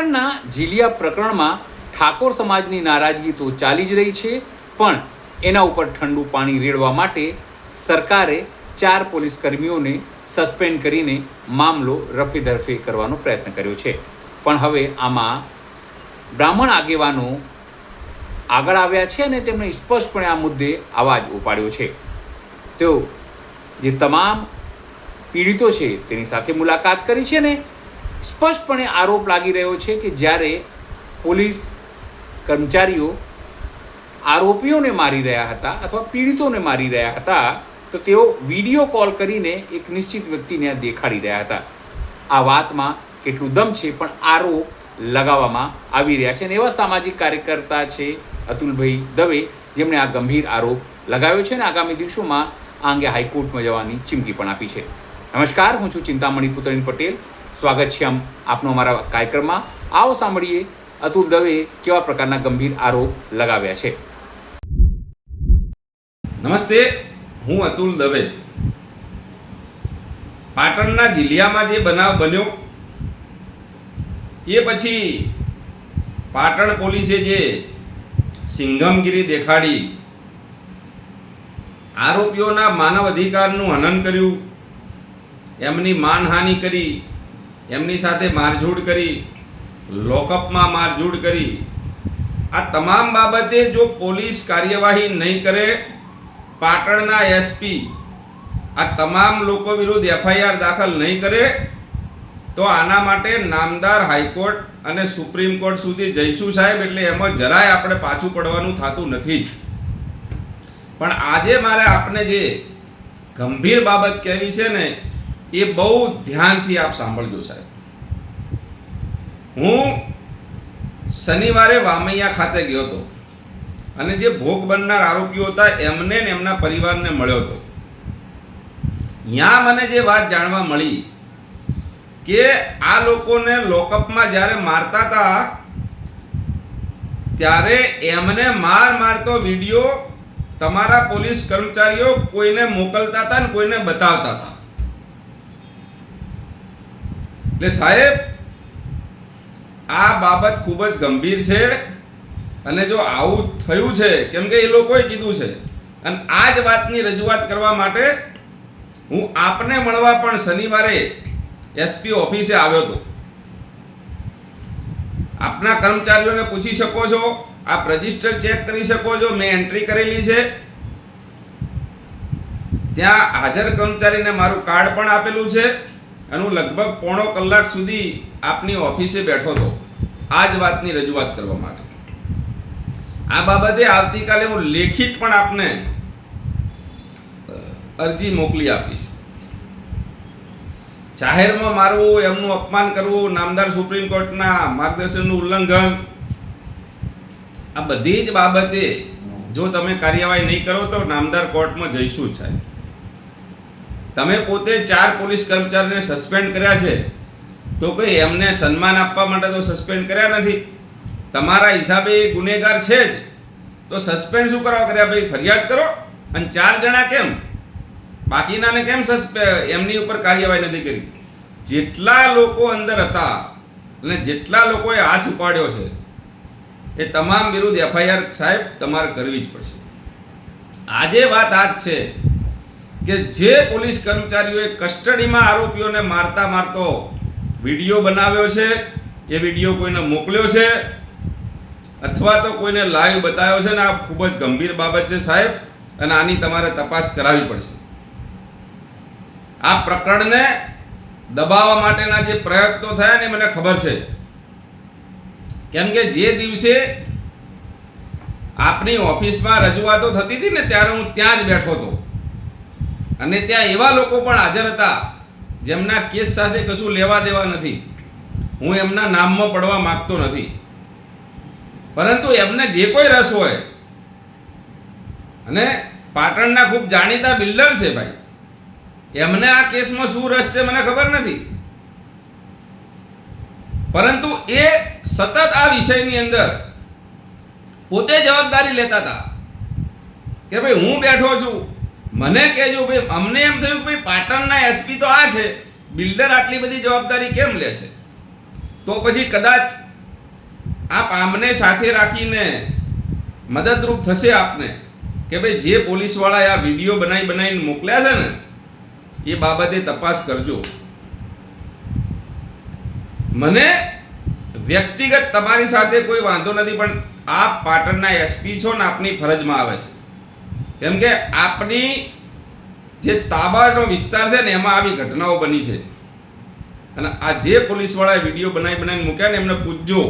પાટણના ઝીલિયા પ્રકરણમાં ઠાકોર સમાજની નારાજગી તો ચાલી જ રહી છે, પણ એના ઉપર ઠંડુ પાણી રેડવા માટે સરકારે 4 પોલીસ કર્મીઓને સસ્પેન્ડ કરીને મામલો રફેદરફે કરવાનો પ્રયત્ન કર્યો છે. પણ હવે આમાં બ્રાહ્મણ આગેવાનો આગળ આવ્યા છે અને તેમણે સ્પષ્ટપણે આ મુદ્દે અવાજ ઉપાડ્યો છે. તેઓ જે તમામ પીડિતો છે તેની સાથે મુલાકાત કરી છે ને સ્પષ્ટપણે આરોપ લાગી રહ્યો છે કે જ્યારે પોલીસ કર્મચારીઓ આરોપીઓને મારી રહ્યા હતા અથવા પીડિતોને મારી રહ્યા હતા તો તેઓ વિડીયો કોલ કરીને એક નિશ્ચિત વ્યક્તિને દેખાડી રહ્યા હતા. આ વાતમાં કેટલું દમ છે, પણ આરોપ લગાવવામાં આવી રહ્યા છે અને એવા સામાજિક કાર્યકર્તા છે અતુલભાઈ દવે, જેમણે આ ગંભીર આરોપ લગાવ્યો છે અને આગામી દિવસોમાં આ અંગે હાઈકોર્ટમાં જવાની ચીમકી પણ આપી છે. નમસ્કાર, હું છું ચિંતામણી પુત્રીન પટેલ. સ્વાગત છે આપનો અમારા કાર્યક્રમમાં. આવો સાંભળીએ અતુલ દવે કેવા પ્રકારના ગંભીર આરોપ લગાવ્યા છે. નમસ્તે, હું અતુલ દવે. પાટણના ઝીલિયામાં જે બનાવ બન્યો એ પછી પાટણ પોલીસે જે સિંઘમગીરી દેખાડી, આરોપીઓના માનવ અધિકારનું હનન કર્યું, એમની માનહાનિ કરી, એમની સાથે મારઝૂડ કરી, લોકઅપમાં મારઝૂડ કરી, આ તમામ બાબતે જો પોલીસ કાર્યવાહી નહીં કરે, પાટણના એસપી આ તમામ લોકો વિરુદ્ધ એફઆઈઆર દાખલ નહીં કરે તો આના માટે નામદાર હાઈકોર્ટ અને સુપ્રીમ કોર્ટ સુધી જઈશું સાહેબ. એટલે એમાં જરાય આપણે પાછું પડવાનું થતું નથી. પણ આજે મારે આપને જે ગંભીર બાબત કહેવી છે ને એ બહુ ધ્યાનથી આપ સાંભળજો સાહેબ. હું શનિવારે વામૈયા ખાતે ગયો હતો અને જે ભોગ બનનાર આરોપીઓ હતા એમને ને એમના પરિવારને મળ્યો હતો. ત્યાં મને જે વાત જાણવા મળી કે આ લોકોને લોકઅપમાં જ્યારે મારતા હતા ત્યારે એમને મારતો વિડીયો તમારા પોલીસ કર્મચારીઓ કોઈને મોકલતા હતા ને કોઈને બતાવતા હતા. એટલે સાહેબ, આ બાબત ખૂબ જ ગંભીર છે અને જો આવું થયું છે, કેમ કે એ લોકોએ કીધું છે, અને આ જ વાતની રજૂઆત કરવા માટે હું આપને મળવા પણ શનિવારે એસપી ઓફિસે આવ્યો હતો. આપના કર્મચારીઓને પૂછી શકો છો, આપ રજિસ્ટર ચેક કરી શકો છો, મેં એન્ટ્રી કરેલી છે. ત્યાં હાજર કર્મચારીને મારું કાર્ડ પણ આપેલું છે અને હું લગભગ પોણો કલાક સુધી આપની ઓફિસે બેઠો હતો આ જ વાતની રજૂઆત કરવા માટે. આ બાબતે આવતીકાલે હું લેખિત પણ આપને અરજી મોકલી આપીશ. જાહેરમાં મારવું, એમનું અપમાન કરવું, નામદાર સુપ્રીમ કોર્ટના માર્ગદર્શનનું ઉલ્લંઘન, આ બધી જ બાબતે જો તમે કાર્યવાહી નહીં કરો તો નામદાર કોર્ટમાં જઈશું જ સાહેબ. તમે પોતે 4 પોલીસ કર્મચારીને સસ્પેન્ડ કર્યા છે તો કંઈ એમને સન્માન આપવા માટે તો સસ્પેન્ડ કર્યા નથી. તમારા હિસાબે એ ગુનેગાર છે જ, તો સસ્પેન્ડ શું કરવા કર્યા ભાઈ? ફરિયાદ કરો. અને 4 જણા કેમ? બાકીનાને કેમ એમની ઉપર કાર્યવાહી નથી કરી? જેટલા લોકો અંદર હતા અને જેટલા લોકોએ હાથ ઉપાડ્યો છે એ તમામ વિરુદ્ધ એફઆઈઆર સાહેબ તમારે કરવી જ પડશે. આજે વાત આ જ છે કે જે પોલીસ કર્મચારીઓએ કસ્ટડીમાં આરોપીઓને મારતો વિડીયો બનાવ્યો છે, એ વિડીયો કોઈને મોકલ્યો છે અથવા તો કોઈને લાઈવ બતાવ્યો છે ને આ ખૂબ જ ગંભીર બાબત છે સાહેબ, અને આની તમારે તપાસ કરાવવી પડશે. આ પ્રકરણને દબાવવા માટેના જે પ્રયત્નો થયા ને મને ખબર છે, કેમ કે જે દિવસે આપની ઓફિસમાં રજૂઆતો થતી હતી ને ત્યારે હું ત્યાં જ બેઠો હતો અને ત્યાં એવા લોકો પણ હાજર હતા જેમના કેસ સાથે કશું લેવા દેવા નથી. હું એમના નામમાં પડવા માંગતો નથી, પરંતુ એમને જે કોઈ રસ હોય, અને પાટણના ખૂબ જાણીતા બિલ્ડર છે ભાઈ, એમને આ કેસમાં શું રસ છે મને ખબર નથી, પરંતુ એ સતત આ વિષયની અંદર પોતે જવાબદારી લેતા હતા કે ભાઈ હું બેઠો છું, મને કહેજો ભાઈ. અમને એમ થયું કે ભાઈ પાટણના એસપી તો આ છે, બિલ્ડર આટલી બધી જવાબદારી કેમ લેશે? તો પછી કદાચ આપ આમને સાથે રાખીને મદદરૂપ થશે આપને કે ભાઈ જે પોલીસવાળાએ આ વિડીયો બનાવીને મોકલ્યા છે ને એ બાબતે તપાસ કરજો. મને વ્યક્તિગત તમારી સાથે કોઈ વાંધો નથી, પણ આપ પાટણના એસપી છો ને આપની ફરજમાં આવે છે. કેમ કે આપની જે તાબાનો વિસ્તાર છે ને એમાં આવી ઘટનાઓ બની છે. અને આ જે પોલીસવાળાએ વિડીયો બનાવીને મૂક્યા ને એમને પૂછજો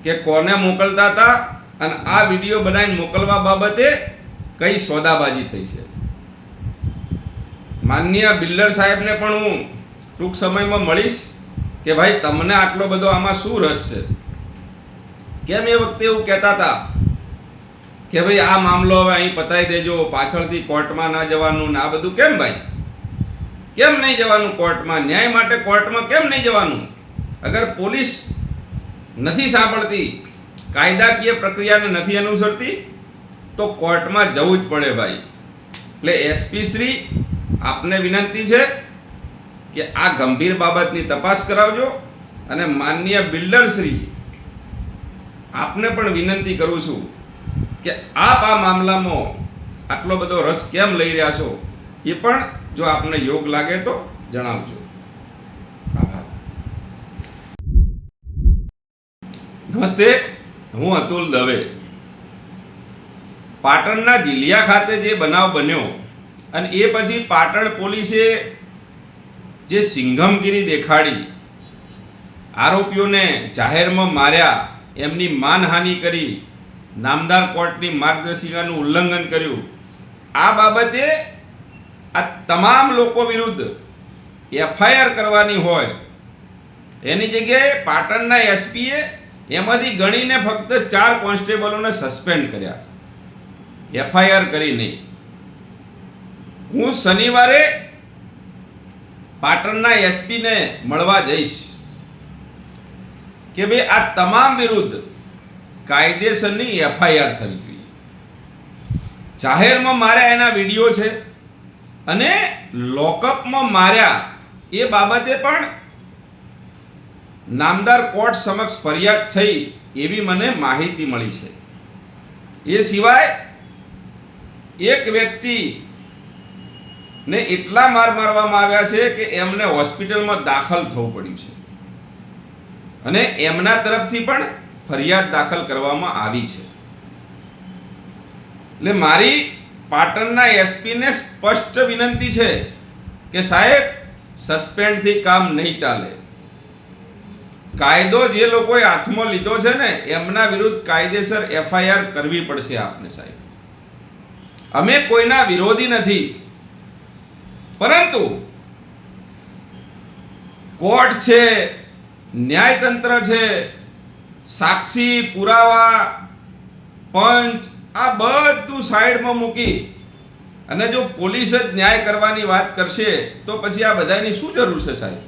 કે કોને મોકલતા હતા અને આ વિડીયો બનાવીને મોકલવા બાબતે કઈ સોદાબાજી થઈ છે. માનનીય બિલ્ડર સાહેબને પણ હું ટૂંક સમયમાં મળીશ કે ભાઈ તમને આટલો બધો આમાં શું રસ છે. કેમ એ વખતે એવું કહેતા હતા કે ભાઈ આ મામલો હવે અહીં પતાવી દેજો, પાછળથી કોર્ટમાં ના જવાનું ને આ બધું. કેમ ભાઈ, કેમ નહીં જવાનું કોર્ટમાં? ન્યાય માટે કોર્ટમાં કેમ નહીં જવાનું? અગર પોલીસ નથી સાંભળતી, કાયદાકીય પ્રક્રિયાને નથી અનુસરતી તો કોર્ટમાં જવું જ પડે ભાઈ. એટલે એસપી શ્રી આપને વિનંતી છે કે આ ગંભીર બાબતની તપાસ કરાવજો. અને માનનીય બિલ્ડર શ્રી આપને પણ વિનંતી કરું છું કે આપ આ મામલામાં આટલો બધો રસ કેમ લઈ રહ્યા છો એ પણ જો આપને યોગ લાગે તો જણાવજો. આભાર. નમસ્તે, હું અતુલ દવે. પાટણના જીલિયા ખાતે જે બનાવ બન્યો અને એ પછી પાટણ પોલીસે જે સિંઘમગીરી દેખાડી, આરોપીઓને જાહેરમાં માર્યા, એમની માનહાનિ કરી, નામદાર કોર્ટની માર્ગદર્શિકાનું ઉલ્લંઘન કર્યું, આ બાબતે આ તમામ લોકો વિરુદ્ધ એફઆઈઆર કરવાની હોય એની જગ્યાએ પાટણના એસપીએ એમાંથી ગણીને ફક્ત 4 કોન્સ્ટેબલોને સસ્પેન્ડ કર્યા, એફઆઈઆર કરી નહીં. હું શનિવારે પાટણના એસપીને મળવા જઈશ કે ભાઈ આ તમામ વિરુદ્ધ કાયદેસરની એફઆઈઆર થવી જોઈએ. જાહેરમાં માર્યા એના વિડીયો છે અને લોકઅપમાં માર્યા એ બાબતે પણ નામદાર કોર્ટ સમક્ષ ફરિયાદ થઈ એવી મને માહિતી મળી છે. એ સિવાય એક વ્યક્તિ ને એટલા માર મારવામાં આવ્યા છે કે એમને હોસ્પિટલમાં દાખલ થવું પડ્યું છે અને એમના તરફથી પણ ફરિયાદ દાખલ કરવામાં આવી છે. એટલે મારી પાટણના એસપીને સ્પષ્ટ વિનંતી છે કે સાહેબ, સસ્પેન્ડથી કામ નહીં ચાલે. કાયદો જે લોકોએ હાથમાં લીધો છે ને એમના વિરુદ્ધ કાયદેસર એફઆઈઆર કરવી પડશે આપને સાહેબ. અમે કોઈના વિરોધી નથી, પરંતુ કોર્ટ છે, ન્યાયતંત્ર છે, સાક્ષી પુરાવા, પંચ, આ બધું સાઈડમાં મૂકી અને જો પોલીસ જ ન્યાય કરવાની વાત કરશે તો પછી આ બધાની શું જરૂર છે સાહેબ?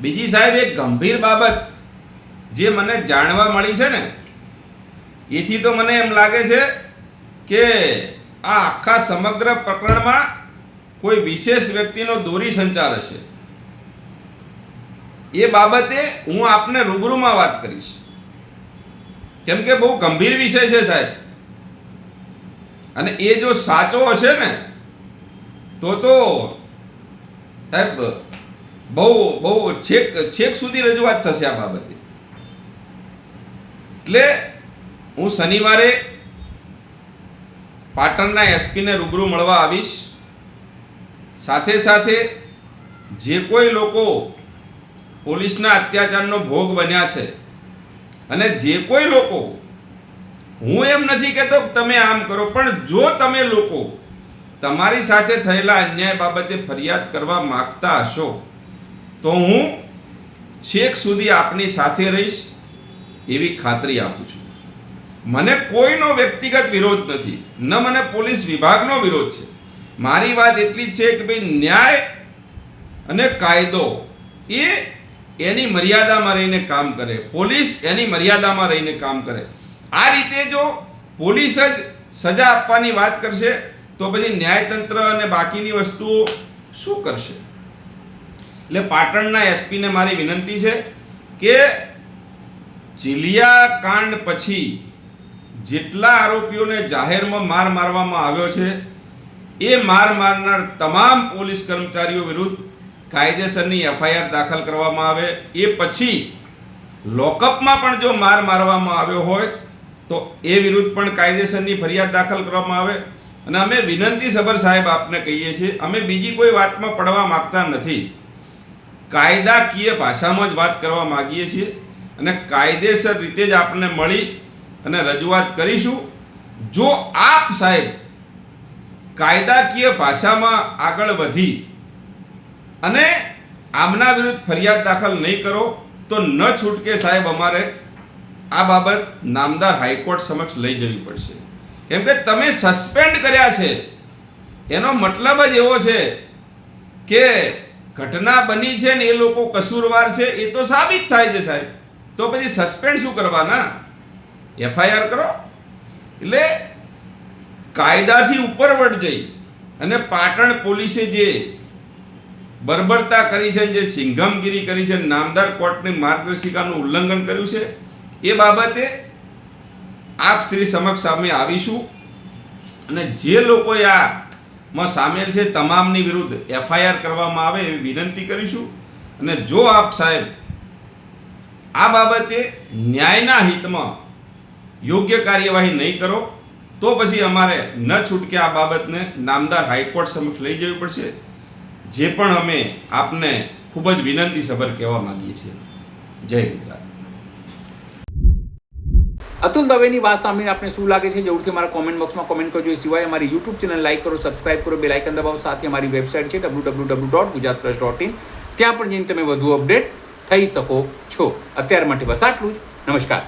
બીજી સાહેબ એક ગંભીર બાબત જે મને જાણવા મળી છે ને એથી તો મને એમ લાગે છે કે આ આખા સમગ્ર પ્રકરણમાં કોઈ વિશેષ વ્યક્તિનો દોરી સંચાર હશે. એ બાબતે હું આપને રૂબરૂમાં વાત કરીશ, કેમ કે બહુ ગંભીર વિષય છે સાહેબ. અને એ જો સાચો હશે ને તો સાહેબ બહુ છેક સુધી રજૂઆત થશે આ બાબતે. એટલે હું શનિવારે પાટણના એસપીને રૂબરૂ મળવા આવીશ. સાથે સાથે જે કોઈ લોકો પોલીસના અત્યાચારનો ભોગ બન્યા છે અને જે કોઈ લોકો, હું એમ નથી કહેતો કે તમે આમ કરો, પણ જો તમે લોકો તમારી સાથે થયેલા અન્યાય બાબતે ફરિયાદ કરવા માંગતા હશો તો હું છેક સુધી આપની સાથે રહીશ એવી ખાતરી આપું છું. મને કોઈનો વ્યક્તિગત વિરોધ નથી, ન મને પોલીસ વિભાગનો વિરોધ છે. મારી વાત એટલી જ છે કે ભાઈ ન્યાય અને કાયદો એની મર્યાદામાં રહીને કામ કરે, પોલીસ એની મર્યાદામાં રહીને કામ કરે. આ રીતે જો પોલીસ જ સજા આપવાની વાત કરશે તો પછી ન્યાયતંત્ર અને બાકીની વસ્તુઓ શું કરશે? એટલે પાટણના એસપીને મારી વિનંતી છે કે ચીલિયા કાંડ પછી જેટલા આરોપીઓને જાહેરમાં માર મારવામાં આવ્યો છે એ માર મારનાર તમામ પોલીસ કર્મચારીઓ વિરુદ્ધ કાયદેસરની એફઆઈઆર દાખલ કરવામાં આવે. એ પછી લોકઅપમાં પણ જો માર મારવામાં આવ્યો હોય તો એ વિરુદ્ધ પણ કાયદેસરની ફરિયાદ દાખલ કરવામાં આવે. અને અમે વિનંતી સભર સાહેબ આપને કહીએ છીએ, અમે બીજી કોઈ વાતમાં પડવા માગતા નથી, કાયદાકીય ભાષામાં જ વાત કરવા માગીએ છીએ અને કાયદેસર રીતે જ આપને મળી અને રજૂઆત કરીશું. જો આપ સાહેબ કાયદાકીય ભાષામાં આગળ વધી અને આમના વિરુદ્ધ ફરિયાદ દાખલ નહીં કરો તો ન છૂટકે સાહેબ અમારે આ બાબત નામદાર હાઈકોર્ટ સમક્ષ લઈ જવી પડશે. કેમ કે તમે સસ્પેન્ડ કર્યા છે એનો મતલબ જ એવો છે કે ઘટના બની છે ને એ લોકો કસૂરવાર છે એ તો સાબિત થાય છે સાહેબ. તો પછી સસ્પેન્ડ શું કરવાના? એફઆઈઆર કરો. એટલે કાયદાથી ઉપરવટ જઈ અને પાટણ પોલીસે જે બર્બરતા કરી છે, જે સિંઘમગીરી કરી છે, નામદાર કોર્ટની માર્ગદર્શિકાનું ઉલ્લંઘન કર્યું છે, એ બાબતે આપ શ્રી સમક્ષ સામે આવીશું અને જે લોકો આમાં સામેલ છે તમામની વિરુદ્ધ એફઆઈઆર કરવામાં આવે એવી વિનંતી કરીશું. અને જો આપ સાહેબ આ બાબતે ન્યાયના હિતમાં યોગ્ય કાર્યવાહી નહીં કરો તો પછી અમારે ન છૂટકે આ બાબતને નામદાર હાઈકોર્ટ સમક્ષ લઈ જવી પડશે, જે પણ અમે આપને ખૂબ જ વિનંતી સભર કહેવા માંગીએ છીએ. જય ગુજરાત. અતુલ દવેની વાત સાંભળીને આપને શું લાગે છે જરૂરથી અમારા કોમેન્ટ બોક્સમાં કોમેન્ટ કરજો. એ સિવાય અમારી યુટ્યુબ ચેનલ લાઈક કરો, સબસ્ક્રાઇબ કરો, બેલ આઇકન દબાવો. સાથે અમારી વેબસાઇટ છે www.gujaratpress.in, ત્યાં પણ જઈને તમે વધુ અપડેટ થઈ શકો છો. અત્યાર માટે બસ આટલું જ. નમસ્કાર.